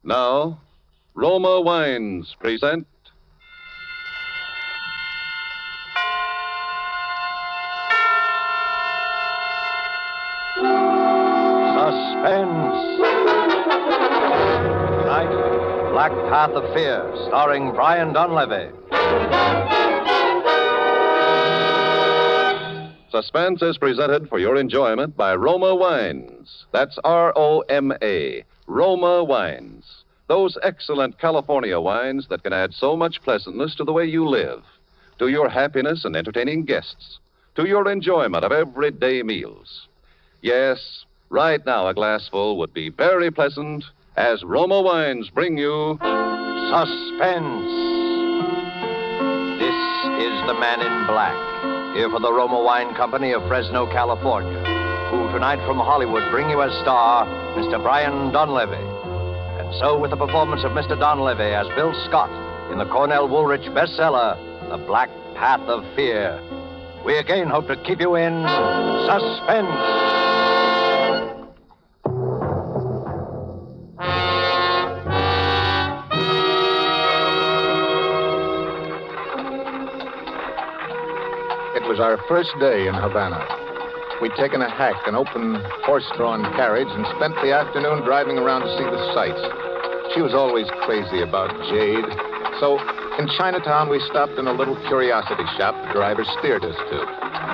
Now, Roma Wines present Suspense. Tonight, Black Path of Fear, starring Brian Donlevy. Suspense is presented for your enjoyment by Roma Wines. That's R-O-M-A, Roma Wines. Those excellent California wines that can add so much pleasantness to the way you live, to your happiness in entertaining guests, to your enjoyment of everyday meals. Yes, right now a glassful would be very pleasant as Roma Wines bring you Suspense. This is the Man in Black, here for the Roma Wine Company of Fresno, California, who tonight from Hollywood bring you as star Mr. Brian Donlevy. And so with the performance of Mr. Donlevy as Bill Scott in the Cornell Woolrich bestseller, The Black Path of Fear, we again hope to keep you in suspense. It was our first day in Havana. We'd taken a hack, an open horse-drawn carriage, and spent the afternoon driving around to see the sights. She was always crazy about jade. So in Chinatown, we stopped in a little curiosity shop the driver steered us to.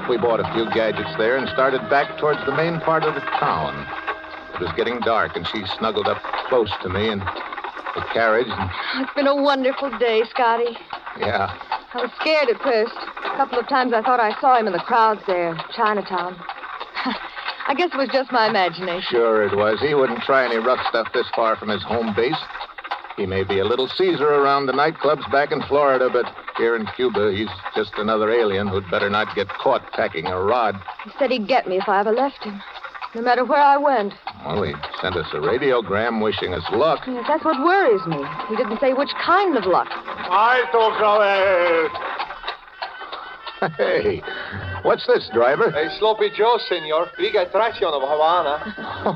We bought a few gadgets there and started back towards the main part of the town. It was getting dark, and she snuggled up close to me in the carriage. It's been a wonderful day, Scotty. Yeah. I was scared at first. A couple of times I thought I saw him in the crowds there, Chinatown. I guess it was just my imagination. Sure it was. He wouldn't try any rough stuff this far from his home base. He may be a little Caesar around the nightclubs back in Florida, but here in Cuba, he's just another alien who'd better not get caught packing a rod. He said he'd get me if I ever left him, no matter where I went. Well, he sent us a radiogram wishing us luck. Yes, that's what worries me. He didn't say which kind of luck. Hey, what's this, driver? Hey, Sloppy Joe, senor. Liga Atracción of Havana.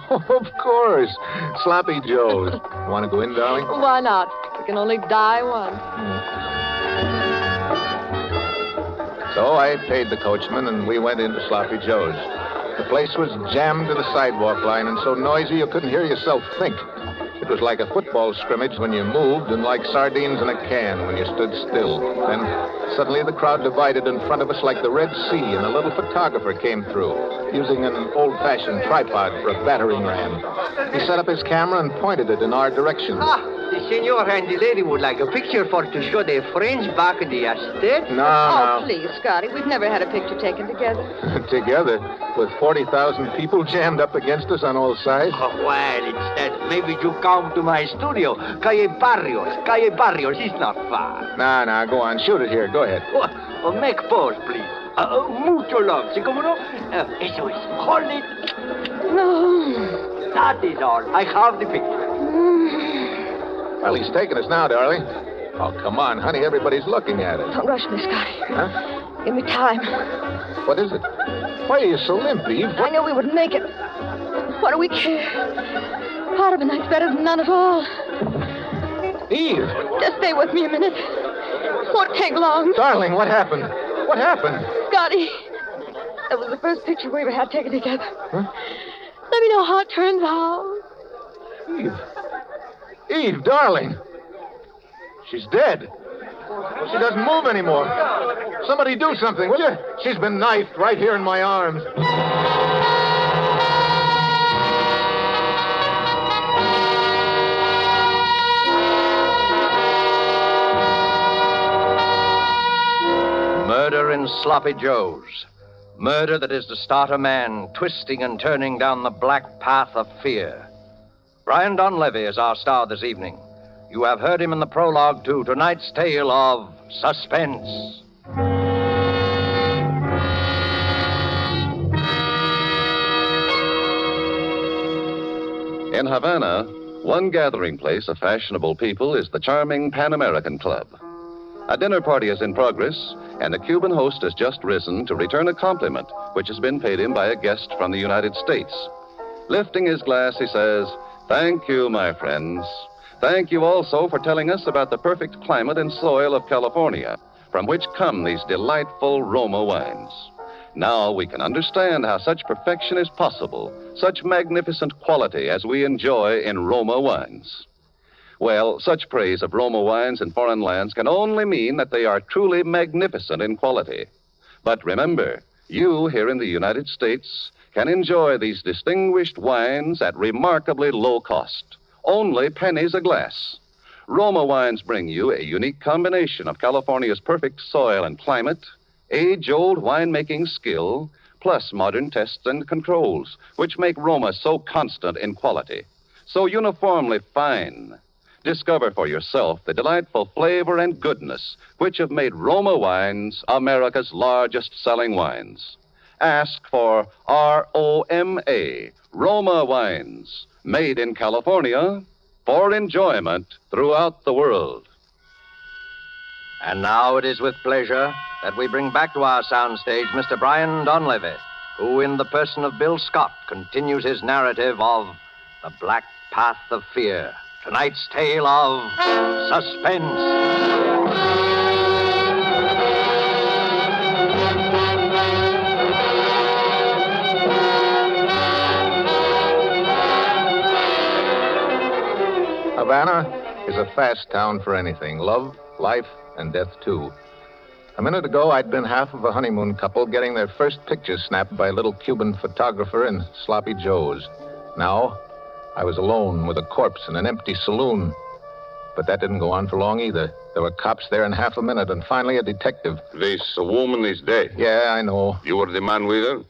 Oh, of course. Sloppy Joe's. Want to go in, darling? Why not? We can only die once. So I paid the coachman, and we went into Sloppy Joe's. The place was jammed to the sidewalk line and so noisy you couldn't hear yourself think. It was like a football scrimmage when you moved and like sardines in a can when you stood still. Then suddenly the crowd divided in front of us like the Red Sea, and a little photographer came through, using an old-fashioned tripod for a battering ram. He set up his camera and pointed it in our direction. The senor and the lady would like a picture for to show the French back in the estate. No. Please, Scotty. We've never had a picture taken together. Together, with 40,000 people jammed up against us on all sides. Oh, well, instead, maybe you come to my studio. Calle Barrios, it's not far. No, go on. Shoot it here. Go ahead. Make pose, please. Mucho love. ¿Sí, cómo no? Eso es. Hold it. No. That is all. I have the picture. Well, he's taking us now, darling. Oh, come on, honey. Everybody's looking at it. Don't rush me, Scotty. Huh? Give me time. What is it? Why are you so limp, Eve? I knew we wouldn't make it. What do we care? Part of a night's better than none at all. Eve! Just stay with me a minute. Won't take long. Darling, what happened? What happened? Scotty, that was the first picture we ever had taken together. Huh? Let me know how it turns out. Eve, darling. She's dead. She doesn't move anymore. Somebody do something, will you? She's been knifed right here in my arms. Murder in Sloppy Joe's. Murder that is to start a man twisting and turning down the black path of fear. Brian Donlevy is our star this evening. You have heard him in the prologue to tonight's tale of Suspense. In Havana, one gathering place of fashionable people is the charming Pan American Club. A dinner party is in progress, and a Cuban host has just risen to return a compliment which has been paid him by a guest from the United States. Lifting his glass, he says, "Thank you, my friends. Thank you also for telling us about the perfect climate and soil of California, from which come these delightful Roma wines. Now we can understand how such perfection is possible, such magnificent quality as we enjoy in Roma wines. Well, such praise of Roma wines in foreign lands can only mean that they are truly magnificent in quality. But remember, you here in the United States can enjoy these distinguished wines at remarkably low cost, only pennies a glass. Roma wines bring you a unique combination of California's perfect soil and climate, age-old winemaking skill, plus modern tests and controls, which make Roma so constant in quality, so uniformly fine. Discover for yourself the delightful flavor and goodness which have made Roma wines America's largest selling wines. Ask for ROMA, Roma wines, made in California for enjoyment throughout the world. And now it is with pleasure that we bring back to our soundstage Mr. Brian Donlevy, who, in the person of Bill Scott, continues his narrative of The Black Path of Fear. Tonight's tale of Suspense. Havana is a fast town for anything. Love, life, and death, too. A minute ago, I'd been half of a honeymoon couple getting their first picture snapped by a little Cuban photographer in Sloppy Joe's. Now, I was alone with a corpse in an empty saloon. But that didn't go on for long either. There were cops there in half a minute, and finally a detective. This woman is dead. Yeah, I know. You were the man with her?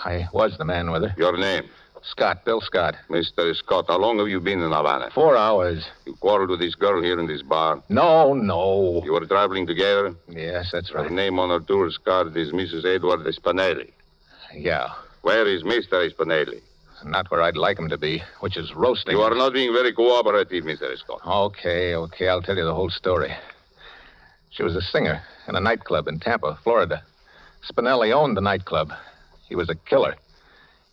I was the man with her. Your name? Scott, Bill Scott. Mr. Scott, how long have you been in Havana? 4 hours. You quarreled with this girl here in this bar? No. You were traveling together? Yes, that's right. Her name on her tourist card is Mrs. Edward Spinelli. Yeah. Where is Mr. Spinelli? Not where I'd like him to be, which is roasting. You are not being very cooperative, Mr. Scott. Okay. I'll tell you the whole story. She was a singer in a nightclub in Tampa, Florida. Spinelli owned the nightclub. He was a killer.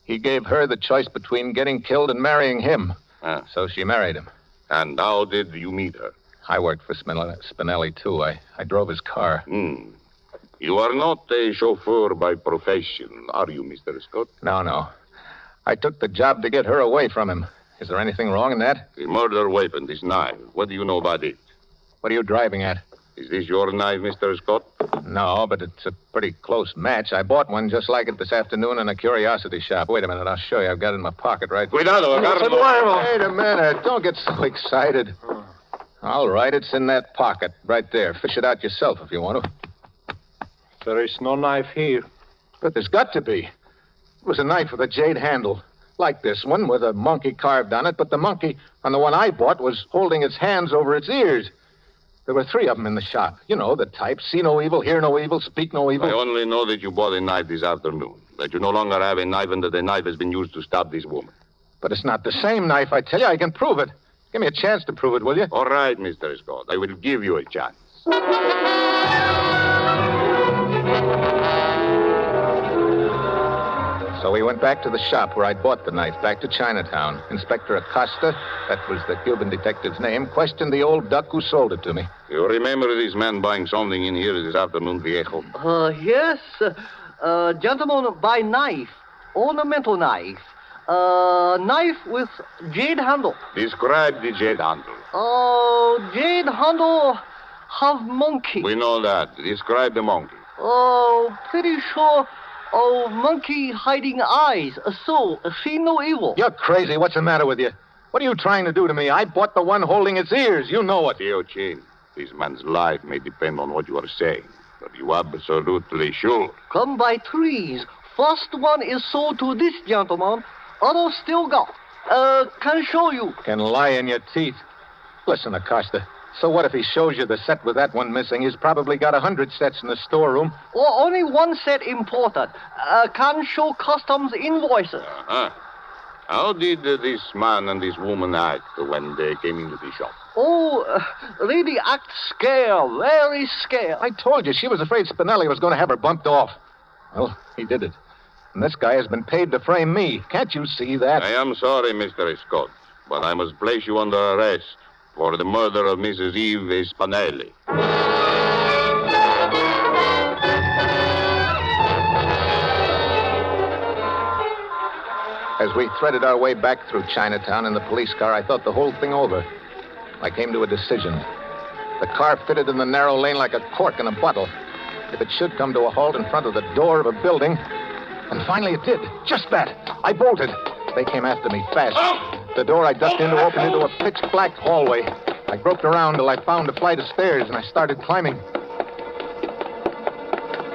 He gave her the choice between getting killed and marrying him. Ah. So she married him. And how did you meet her? I worked for Spinelli, too. I drove his car. You are not a chauffeur by profession, are you, Mr. Scott? No. I took the job to get her away from him. Is there anything wrong in that? The murder weapon, this knife. What do you know about it? What are you driving at? Is this your knife, Mr. Scott? No, but it's a pretty close match. I bought one just like it this afternoon in a curiosity shop. Wait a minute, I'll show you. I've got it in my pocket right there. Cuidado, agarra. Wait a minute. Don't get so excited. All right, it's in that pocket right there. Fish it out yourself if you want to. There is no knife here. But there's got to be. It was a knife with a jade handle, like this one, with a monkey carved on it, but the monkey on the one I bought was holding its hands over its ears. There were 3 of them in the shop. You know, the type. See no evil, hear no evil, speak no evil. I only know that you bought a knife this afternoon. That you no longer have a knife and that the knife has been used to stab this woman. But it's not the same knife, I tell you. I can prove it. Give me a chance to prove it, will you? All right, Mr. Scott. I will give you a chance. So we went back to the shop where I'd bought the knife, back to Chinatown. Inspector Acosta, that was the Cuban detective's name, questioned the old duck who sold it to me. You remember this man buying something in here this afternoon, Viejo? Yes. Gentleman buy knife. Ornamental knife. Knife with jade handle. Describe the jade handle. Jade handle have monkey. We know that. Describe the monkey. Pretty sure. Monkey hiding eyes. So, see no evil. You're crazy. What's the matter with you? What are you trying to do to me? I bought the one holding its ears. You know it. Theo Chin, this man's life may depend on what you are saying. But you absolutely sure? Come by 3s. First one is sold to this gentleman. Other still got. Can show you. Can lie in your teeth. Listen, Acosta. So what if he shows you the set with that one missing? He's probably got 100 sets in the storeroom. Only one set imported. Can show customs invoices. How did this man and this woman act when they came into the shop? Really act scared. Very scared. I told you, she was afraid Spinelli was going to have her bumped off. Well, he did it. And this guy has been paid to frame me. Can't you see that? I am sorry, Mr. Scott, but I must place you under arrest. for the murder of Mrs. Eve Spinelli. As we threaded our way back through Chinatown in the police car, I thought the whole thing over. I came to a decision. The car fitted in the narrow lane like a cork in a bottle. If it should come to a halt in front of the door of a building, and finally it did. Just that. I bolted. They came after me fast. The door I ducked into opened into a pitch-black hallway. I groped around till I found a flight of stairs, and I started climbing.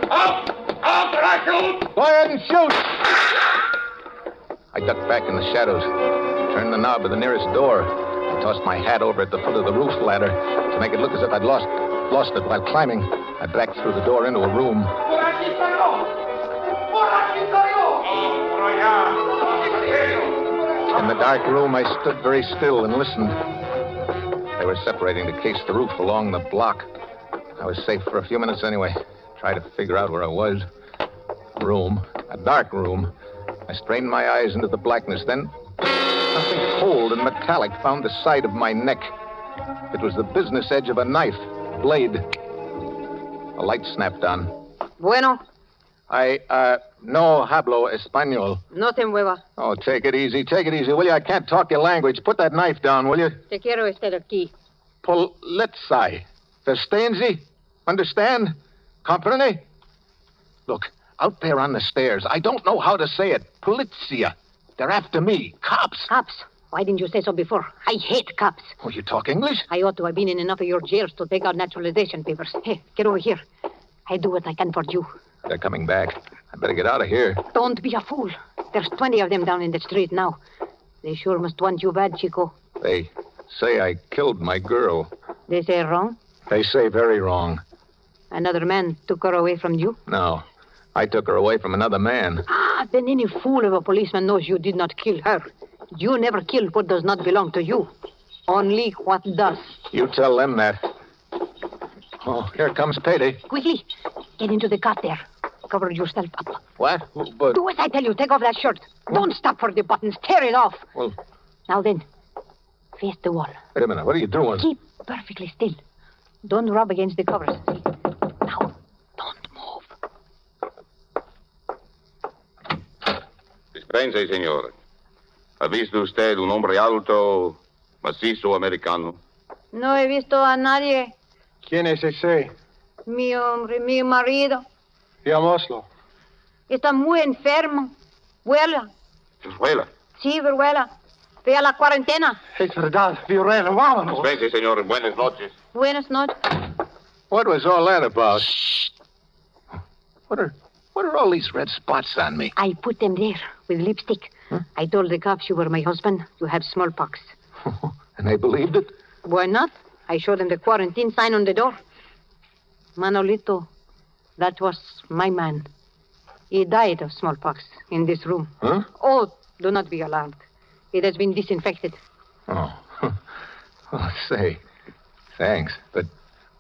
Up! Up, or I shoot! Go ahead and shoot! I ducked back in the shadows, turned the knob of the nearest door. I tossed my hat over at the foot of the roof ladder to make it look as if I'd lost it while climbing. I backed through the door into a room. In the dark room, I stood very still and listened. They were separating to case the roof along the block. I was safe for a few minutes anyway. Tried to figure out where I was. A dark room. I strained my eyes into the blackness. Then something cold and metallic found the side of my neck. It was the business edge of a knife, blade. A light snapped on. Bueno. No hablo español. No te mueva. Oh, take it easy, will you? I can't talk your language. Put that knife down, will you? Te quiero estar aquí. Polizei. Verstehen Sie? Understand? Comprende? Look, out there on the stairs, I don't know how to say it. Polizia. They're after me. Cops. Cops? Why didn't you say so before? I hate cops. Oh, you talk English? I ought to have been in enough of your jails to take out naturalization papers. Hey, get over here. I do what I can for you. They're coming back. I better get out of here. Don't be a fool. There's 20 of them down in the street now. They sure must want you bad, Chico. They say I killed my girl. They say wrong? They say very wrong. Another man took her away from you? No. I took her away from another man. Then any fool of a policeman knows you did not kill her. You never killed what does not belong to you. Only what does. You tell them that. Oh, here comes payday. Quickly, get into the cot there. Cover yourself up. What? But... Do as I tell you. Take off that shirt. Don't stop for the buttons. Tear it off. Well... Now then, face the wall. Wait a minute. What are you doing? Keep perfectly still. Don't rub against the covers. See? Now, don't move. Dispense, señor. ¿Ha visto usted un hombre alto, macizo americano? No he visto a nadie. ¿Quién es ese? Mi hombre, mi marido. Veámoslo. Está muy enfermo. Vuela. Vuela. Sí, vuela. Ve a la cuarentena. Es verdad, Viorella, vámonos. Dispense, señor. Buenas noches. Buenas noches. What was all that about? Shh. What are all these red spots on me? I put them there with lipstick. Huh? I told the cops you were my husband. You have smallpox. And they believed it? Why not? I showed them the quarantine sign on the door. Manolito, that was my man. He died of smallpox in this room. Huh? Oh, do not be alarmed. It has been disinfected. Oh. Oh, say, thanks. But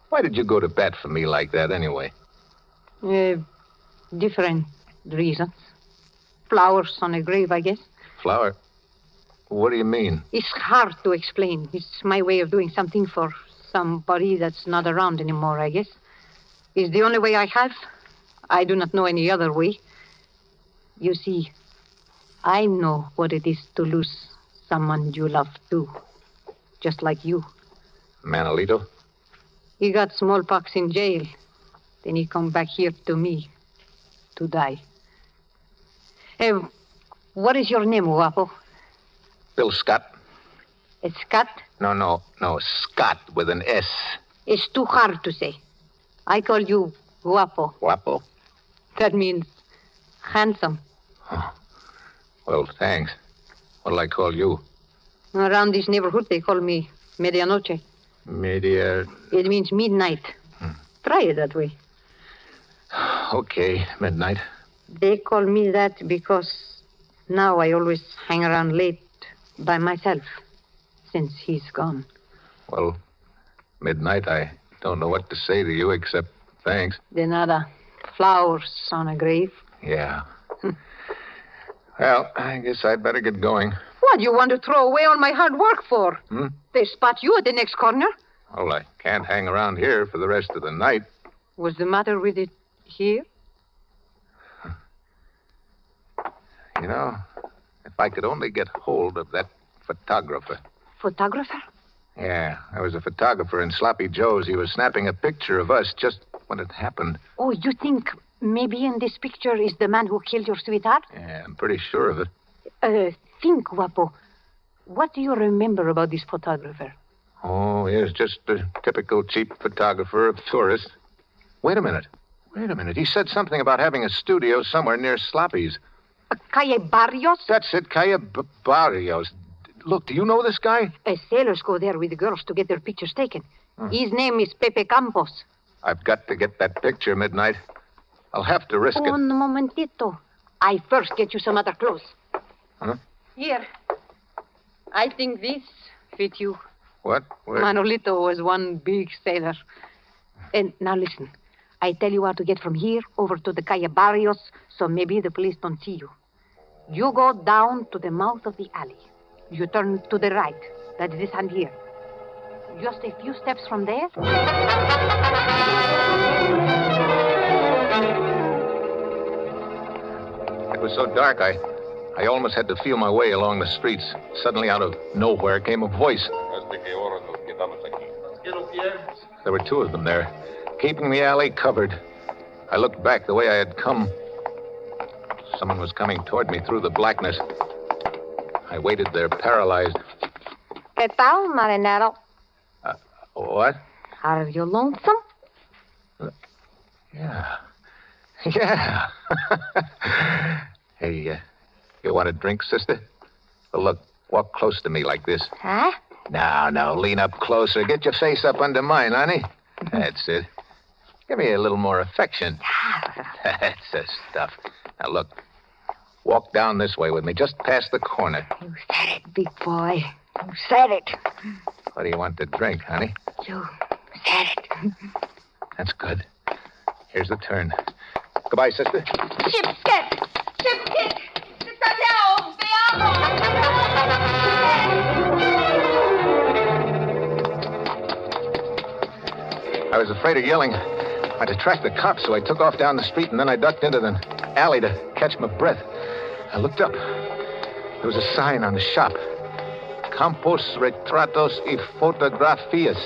why did you go to bat for me like that anyway? Different reasons. Flowers on a grave, I guess. Flower? What do you mean? It's hard to explain. It's my way of doing something for somebody that's not around anymore, I guess. It's the only way I have. I do not know any other way. You see, I know what it is to lose someone you love, too. Just like you. Manolito? He got smallpox in jail. Then he come back here to me to die. What is your name, Guapo? Bill Scott. Scott? No, Scott with an S. It's too hard to say. I call you Guapo. Guapo? That means handsome. Oh. Well, thanks. What'll I call you? Around this neighborhood, they call me Medianoche. It means midnight. Try it that way. Okay, midnight. They call me that because now I always hang around late by myself since he's gone. Well, midnight, I don't know what to say to you except thanks. De nada. Flowers on a grave. Yeah. Well, I guess I'd better get going. What do you want to throw away all my hard work for? They spot you at the next corner. Well, I can't hang around here for the rest of the night. What's the matter with it here? You know, if I could only get hold of that photographer. Photographer? Yeah, there was a photographer in Sloppy Joe's. He was snapping a picture of us just when it happened. Oh, you think maybe in this picture is the man who killed your sweetheart? Yeah, I'm pretty sure of it. Think, Guapo. What do you remember about this photographer? Oh, he's just a typical cheap photographer of tourists. Wait a minute. He said something about having a studio somewhere near Sloppy's. Calle Barrios? That's it, Calle Barrios. Look, do you know this guy? Sailors go there with the girls to get their pictures taken. His name is Pepe Campos. I've got to get that picture midnight. I'll have to risk it. Un momentito. I first get you some other clothes. Huh? Here. I think this fit you. What? Where? Manolito was one big sailor. And now listen. I tell you how to get from here over to the Calle Barrios, so maybe the police don't see you. You go down to the mouth of the alley. You turn to the right. That's this hand here. Just a few steps from there. It was so dark, I almost had to feel my way along the streets. Suddenly, out of nowhere, came a voice. There were two of them there, keeping the alley covered. I looked back the way I had come. Someone was coming toward me through the blackness. I waited there, paralyzed. ¿Qué tal, marinero? What? Are you lonesome? Yeah. Hey, you want a drink, sister? Well, look, walk close to me like this. Huh? Now, lean up closer. Get your face up under mine, honey. That's it. Give me a little more affection. That's the stuff. Now, look. Walk down this way with me, just past the corner. You said it, big boy. You said it. What do you want to drink, honey? You said it. That's good. Here's the turn. Goodbye, sister. Shipskit! Shipskit! Te I was afraid of yelling. I'd attract the cops, so I took off down the street, and then I ducked into the alley to catch my breath. I looked up. There was a sign on the shop. Campos Retratos y Fotografías.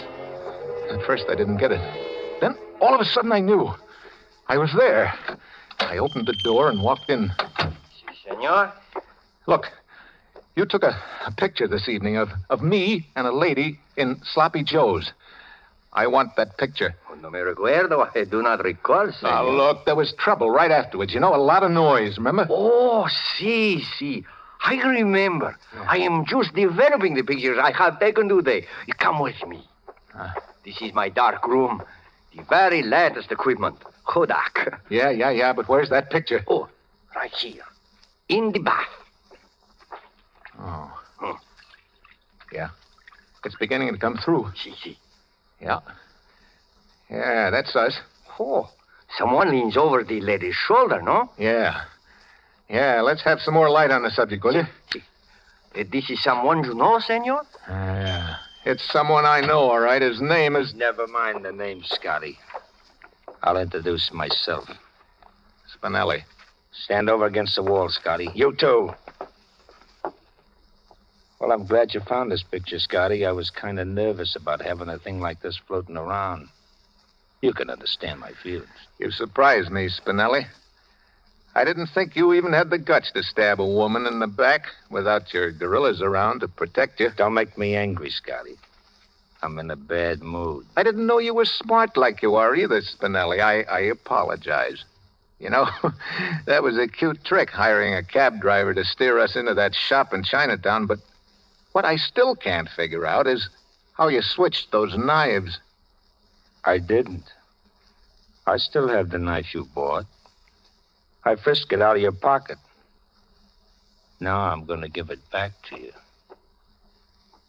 At first, I didn't get it. Then, all of a sudden, I knew. I was there. I opened the door and walked in. Si, senor. Look, you took a picture this evening of me and a lady in Sloppy Joe's. I want that picture. Oh, no me recuerdo. I do not recall, senor. Now, look, there was trouble right afterwards. You know, a lot of noise, remember? Oh, si. I remember. I am just developing the pictures I have taken today. You come with me. This is my dark room. The very latest equipment. Kodak. Yeah, but where's that picture? Oh, right here. In the bath. Oh. Yeah. It's beginning to come through. Si. Yeah, that's us. Oh, someone leans over the lady's shoulder, no? Yeah, let's have some more light on the subject, will you? This is someone you know, senor? Yeah. It's someone I know, all right. His name is... Never mind the name, Scotty. I'll introduce myself. Spinelli. Stand over against the wall, Scotty. You too. Well, I'm glad you found this picture, Scotty. I was kind of nervous about having a thing like this floating around. You can understand my feelings. You surprised me, Spinelli. I didn't think you even had the guts to stab a woman in the back without your gorillas around to protect you. Don't make me angry, Scotty. I'm in a bad mood. I didn't know you were smart like you are either, Spinelli. I apologize. You know, that was a cute trick, hiring a cab driver to steer us into that shop in Chinatown, but what I still can't figure out is how you switched those knives. I didn't. I still have the knife you bought. I frisked it out of your pocket. Now I'm going to give it back to you.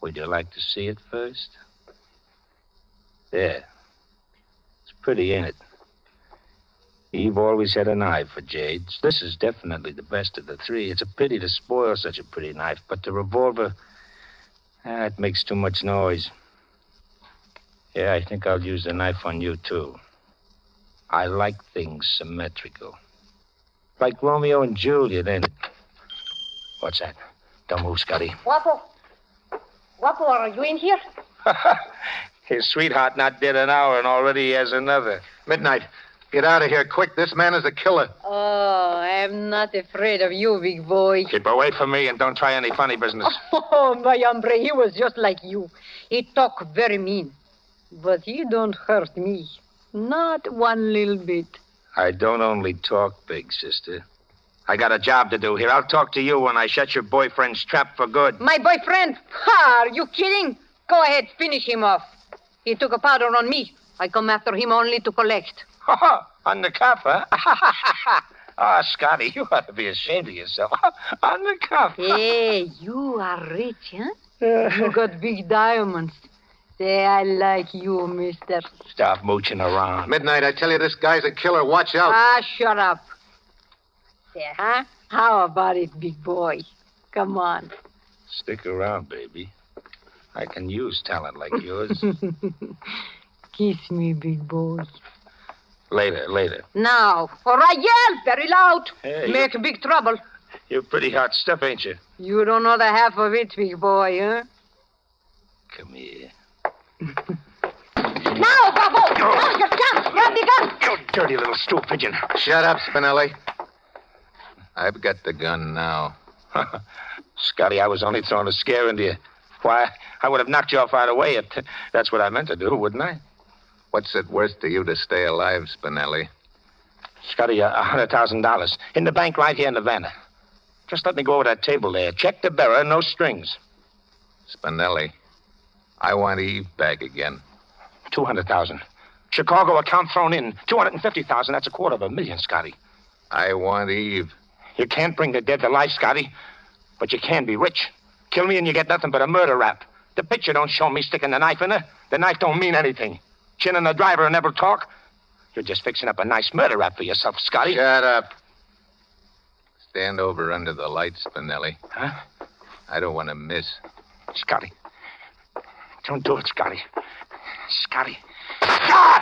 Would you like to see it first? There. It's pretty, ain't it? Eve always had an eye for jades. This is definitely the best of the three. It's a pity to spoil such a pretty knife, but the revolver, it makes too much noise. Yeah, I think I'll use the knife on you, too. I like things symmetrical. Like Romeo and Juliet, ain't it? What's that? Don't move, Scotty. Wapo, are you in here? His sweetheart not dead an hour, and already he has another. Midnight. Get out of here, quick. This man is a killer. Oh, I'm not afraid of you, big boy. Keep away from me and don't try any funny business. Oh, my hombre, he was just like you. He talk very mean. But he don't hurt me. Not one little bit. I don't only talk big, sister. I got a job to do here. I'll talk to you when I shut your boyfriend's trap for good. My boyfriend? Ha, are you kidding? Go ahead, finish him off. He took a powder on me. I come after him only to collect. On the cuff, huh? Oh, Scotty, you ought to be ashamed of yourself. On the cuff. Hey, you are rich, huh? You got big diamonds. Say, I like you, mister. Stop mooching around. Midnight, I tell you, this guy's a killer. Watch out. Ah, shut up. Say, huh? How about it, big boy? Come on. Stick around, baby. I can use talent like yours. Kiss me, big boy. Later. Now. All right, yell very loud. Hey, Make big trouble. You're pretty hot stuff, ain't you? You don't know the half of it, big boy, huh? Come here. Now, Bravo! Now, your chance! Grab the gun! You dirty little stool pigeon. Shut up, Spinelli. I've got the gun now. Scotty, I was only throwing a scare into you. Why, I would have knocked you off right away if that's what I meant to do, wouldn't I? What's it worth to you to stay alive, Spinelli? Scotty, $100,000 in the bank right here in Havana. Just let me go over that table there. Check the bearer, no strings. Spinelli, I want Eve back again. 200,000. Chicago account thrown in. 250,000. That's $250,000, Scotty. I want Eve. You can't bring the dead to life, Scotty, but you can be rich. Kill me and you get nothing but a murder rap. The picture don't show me sticking the knife in her. The knife don't mean anything. Chin and the driver never talk. You're just fixing up a nice murder rap for yourself, Scotty. Shut up. Stand over under the light, Spinelli. Huh? I don't want to miss. Scotty. Don't do it, Scotty. Scotty. Ah!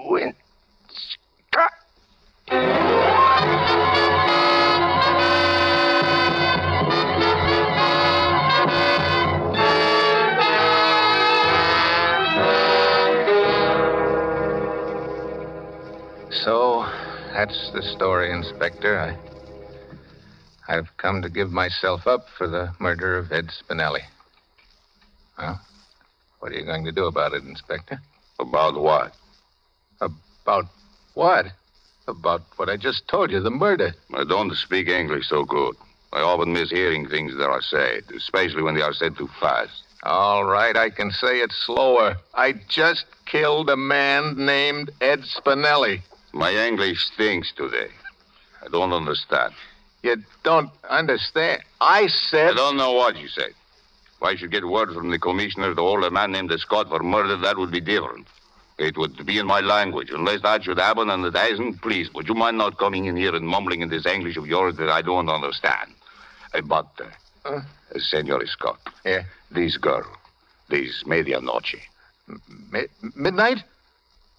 Win. Scott. So, that's the story, Inspector. I've come to give myself up for the murder of Ed Spinelli. Well, what are you going to do about it, Inspector? About what? About what? About what I just told you, the murder. I don't speak English so good. I often miss hearing things that are said, especially when they are said too fast. All right, I can say it slower. I just killed a man named Ed Spinelli. My English stinks today. I don't understand. You don't understand? I I said... don't know what you said. If I should get word from the commissioner to hold a man named Scott for murder, that would be different. It would be in my language. Unless that should happen and it hasn't, please, would you mind not coming in here and mumbling in this English of yours that I don't understand? Senor Scott. Yeah? This girl, this medianoche. Midnight?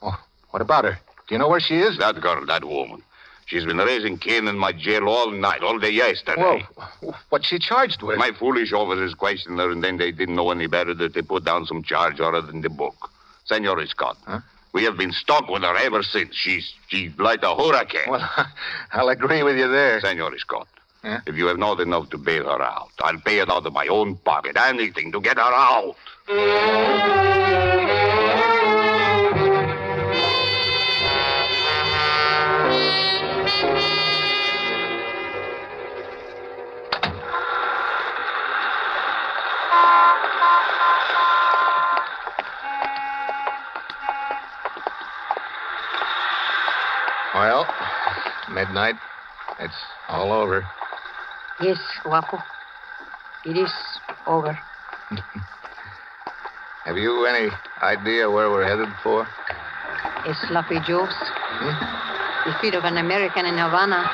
Oh, what about her? Do you know where she is? That girl, that woman. She's been raising Cain in my jail all night, all day yesterday. Whoa. What's she charged with? My foolish officers questioned her, and then they didn't know any better that they put down some charge on her in the book. Senor Scott, we have been stuck with her ever since. She's like a hurricane. Well, I'll agree with you there. Senor Scott, Yeah? if you have not enough to bail her out, I'll pay it out of my own pocket. Anything to get her out. Well, Midnight, it's all over. Yes, Guapo. It is over. Have you any idea where we're headed for? A Sloppy Joe's. The feet of an American in Havana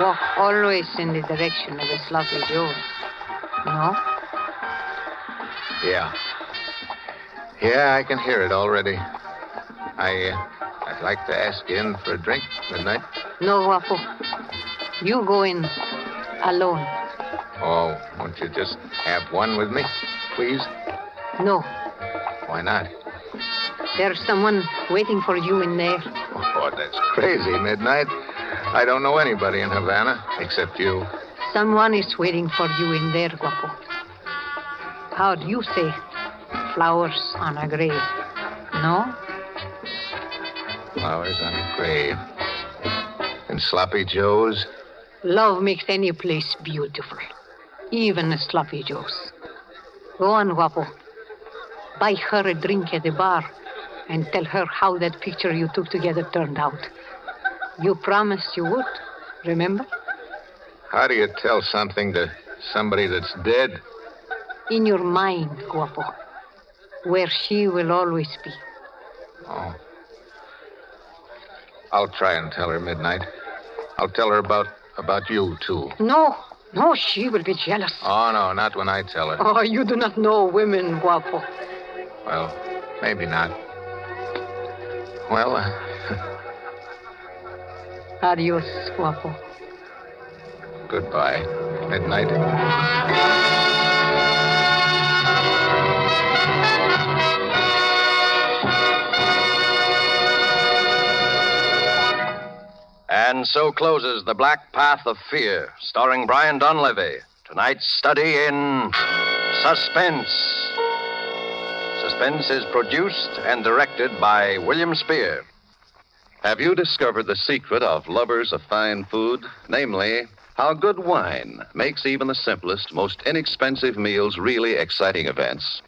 walk always in the direction of a Sloppy Joe's. No? Yeah. Yeah, I can hear it already. I'd like to ask you in for a drink, Midnight. No, Guapo. You go in alone. Oh, won't you just have one with me, please? No. Why not? There's someone waiting for you in there. Oh, that's crazy, Midnight. I don't know anybody in Havana except you. Someone is waiting for you in there, Guapo. How do you say flowers on a grave? No? Flowers on a grave. In Sloppy Joe's? Love makes any place beautiful. Even a Sloppy Joe's. Go on, Guapo. Buy her a drink at the bar and tell her how that picture you took together turned out. You promised you would, remember? How do you tell something to somebody that's dead? In your mind, Guapo. Where she will always be. Oh. I'll try and tell her, Midnight. I'll tell her about you, too. No, she will be jealous. Oh, no, not when I tell her. Oh, you do not know women, Guapo. Well, maybe not. Well, Adios, Guapo. Goodbye, Midnight. And so closes The Black Path of Fear, starring Brian Donlevy. Tonight's study in Suspense. Suspense is produced and directed by William Spear. Have you discovered the secret of lovers of fine food? Namely, how good wine makes even the simplest, most inexpensive meals really exciting events?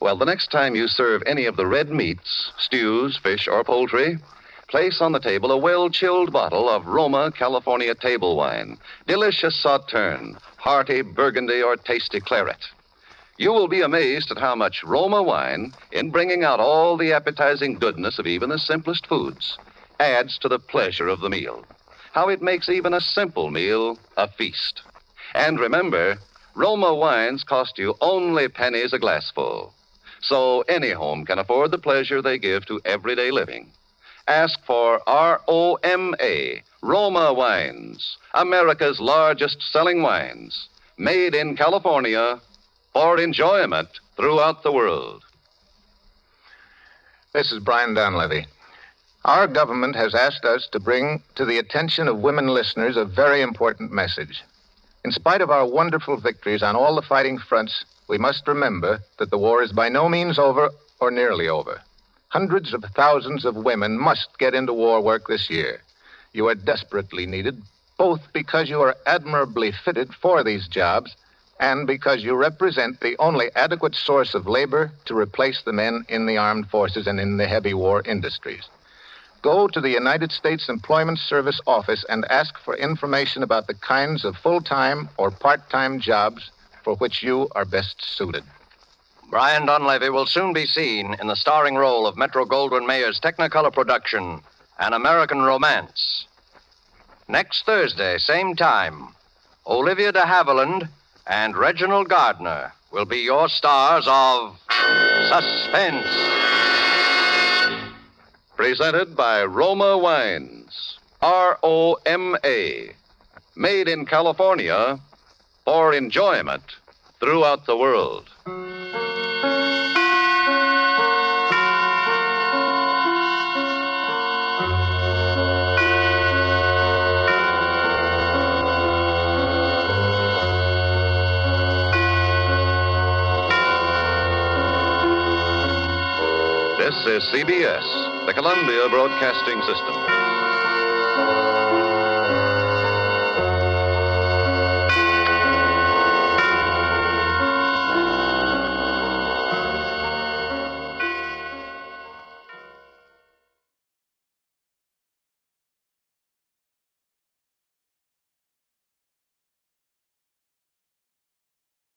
Well, the next time you serve any of the red meats, stews, fish, or poultry, place on the table a well-chilled bottle of Roma California table wine, delicious sauterne, hearty burgundy, or tasty claret. You will be amazed at how much Roma wine, in bringing out all the appetizing goodness of even the simplest foods, adds to the pleasure of the meal. How it makes even a simple meal a feast. And remember, Roma wines cost you only pennies a glassful. So any home can afford the pleasure they give to everyday living. Ask for ROMA, Roma Wines, America's largest selling wines, made in California for enjoyment throughout the world. This is Brian Donlevy. Our government has asked us to bring to the attention of women listeners a very important message. In spite of our wonderful victories on all the fighting fronts, we must remember that the war is by no means over or nearly over. Hundreds of thousands of women must get into war work this year. You are desperately needed, both because you are admirably fitted for these jobs and because you represent the only adequate source of labor to replace the men in the armed forces and in the heavy war industries. Go to the United States Employment Service office and ask for information about the kinds of full-time or part-time jobs for which you are best suited. Brian Donlevy will soon be seen in the starring role of Metro-Goldwyn-Mayer's Technicolor production, An American Romance. Next Thursday, same time, Olivia de Havilland and Reginald Gardner will be your stars of Suspense. Presented by Roma Wines, ROMA, made in California for enjoyment throughout the world. This is CBS, the Columbia Broadcasting System.